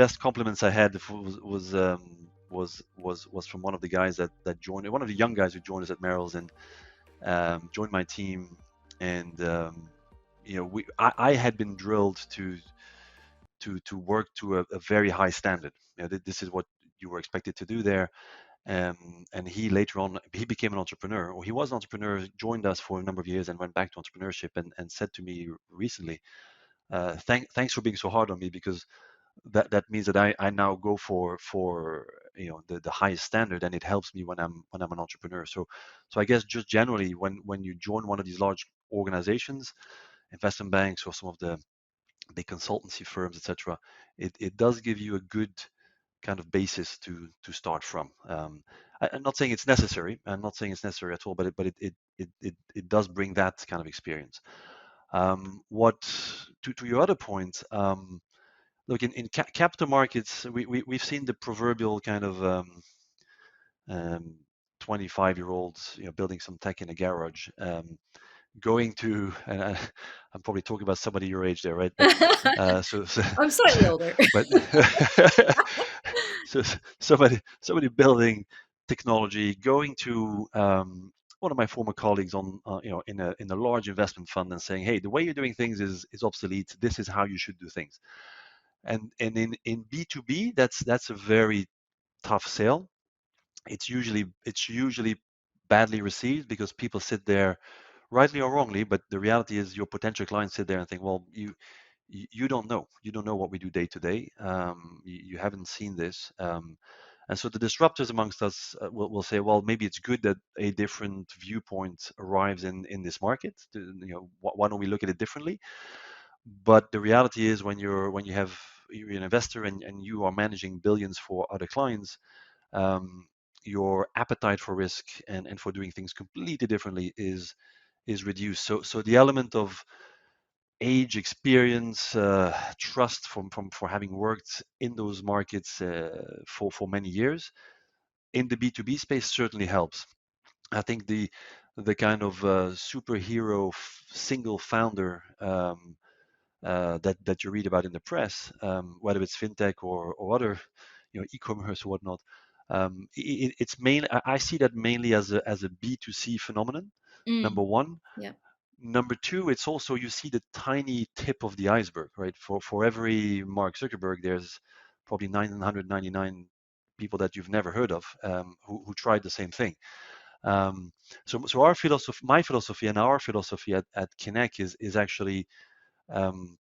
best compliments I had was from one of the guys that joined, one of the young guys who joined us at Merrill's, and joined my team. And I had been drilled to work to a very high standard. This is what you were expected to do there. And he later on, he became an entrepreneur, or he was an entrepreneur, joined us for a number of years and went back to entrepreneurship, and said to me recently, thanks for being so hard on me, because that means that I now go for the highest standard, and it helps me when I'm an entrepreneur. So I guess just generally, when you join one of these large organizations, investment banks or some of the big consultancy firms, etc., it does give you a good kind of basis to start from. I'm not saying it's necessary. I'm not saying it's necessary at all, but it does bring that kind of experience. What to your other point, look, in capital markets, we've seen the proverbial kind of 25-year-olds, building some tech in a garage, going to, and I'm probably talking about somebody your age there, right? But so I'm slightly older. but so somebody building technology, going to one of my former colleagues on in a large investment fund, and saying, hey, the way you're doing things is obsolete. This is how you should do things. And in B2B, that's a very tough sale. It's usually badly received, because people sit there, rightly or wrongly, but the reality is your potential clients sit there and think, well, you don't know what we do day to day. You haven't seen this. And so the disruptors amongst us will say, well, maybe it's good that a different viewpoint arrives in this market. Why don't we look at it differently? But the reality is, you're an investor, and you are managing billions for other clients, um, your appetite for risk and for doing things completely differently is reduced. So the element of age, experience, trust for having worked in those markets for many years in the B2B space certainly helps. I think the kind of superhero single founder that you read about in the press, whether it's fintech or other, e-commerce or whatnot. It's mainly, I see that mainly as a B2C phenomenon. Number Mm, one. yeah. Number two, it's also, you see the tiny tip of the iceberg, right? For every Mark Zuckerberg, there's probably 999 people that you've never heard of, who tried the same thing. So our philosophy, my philosophy, and our philosophy at Kennek is actually, um,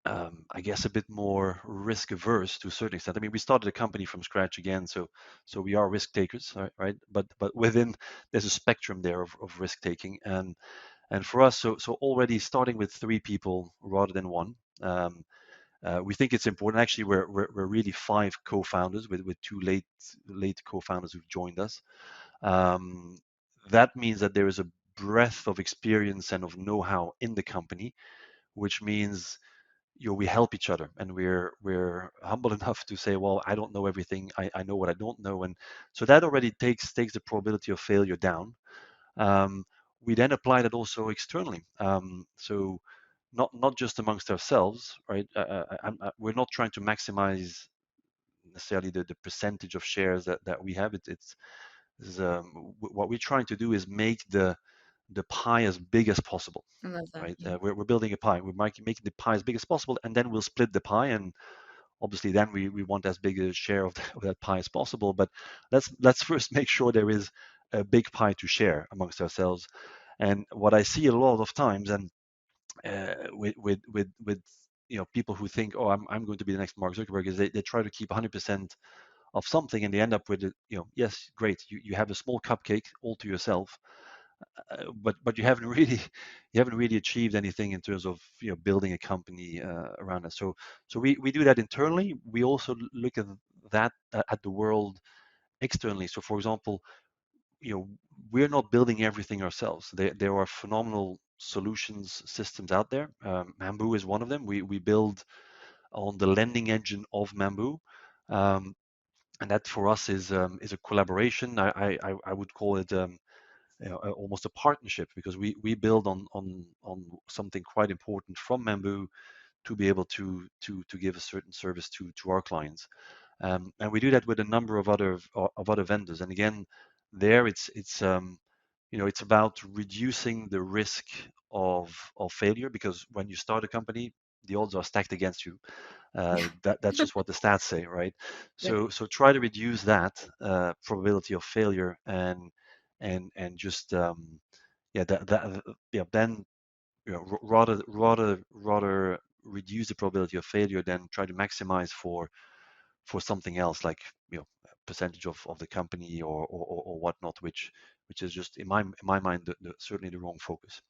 I guess, a bit more risk averse to a certain extent. I mean, we started a company from scratch again, so we are risk takers, right? But within, there's a spectrum there of risk taking, and for us, so already starting with 3 people rather than one. We think it's important. Actually, we're really 5 co-founders, with 2 late co-founders who've joined us. Um, that means that there is a breadth of experience and of know-how in the company, which means, we help each other, and we're humble enough to say, well, I don't know everything. I know what I don't know, and so that already takes the probability of failure down. Um, we then apply that also externally. So not just amongst ourselves, right? We're not trying to maximize necessarily the percentage of shares that we have. What we're trying to do is make the pie as big as possible, I love that. right? Yeah. We're building a pie. We're making the pie as big as possible, and then we'll split the pie. And obviously, then we want as big a share of that pie as possible. But let's first make sure there is a big pie to share amongst ourselves. And what I see a lot of times, and with people who think, oh, I'm going to be the next Mark Zuckerberg, is they try to keep 100% of something, and they end up with it. Yes, great, you have a small cupcake all to yourself, but you haven't really achieved anything in terms of building a company around it. So we do that internally. We also look that at the world externally. So for example, we're not building everything ourselves. There are phenomenal solutions systems out there. Mambu is one of them. We build on the lending engine of Mambu. Um, and that for us is a collaboration. I would call it almost a partnership, because we build on something quite important from Mambu to be able to give a certain service to our clients. And we do that with a number of other vendors. And again, there it's about reducing the risk of failure, because when you start a company, the odds are stacked against you. That's just what the stats say, right? Yeah. So try to reduce that probability of failure, and just yeah that yeah then rather reduce the probability of failure than try to maximize for something else, like percentage of the company or whatnot, which is just in my mind certainly the wrong focus.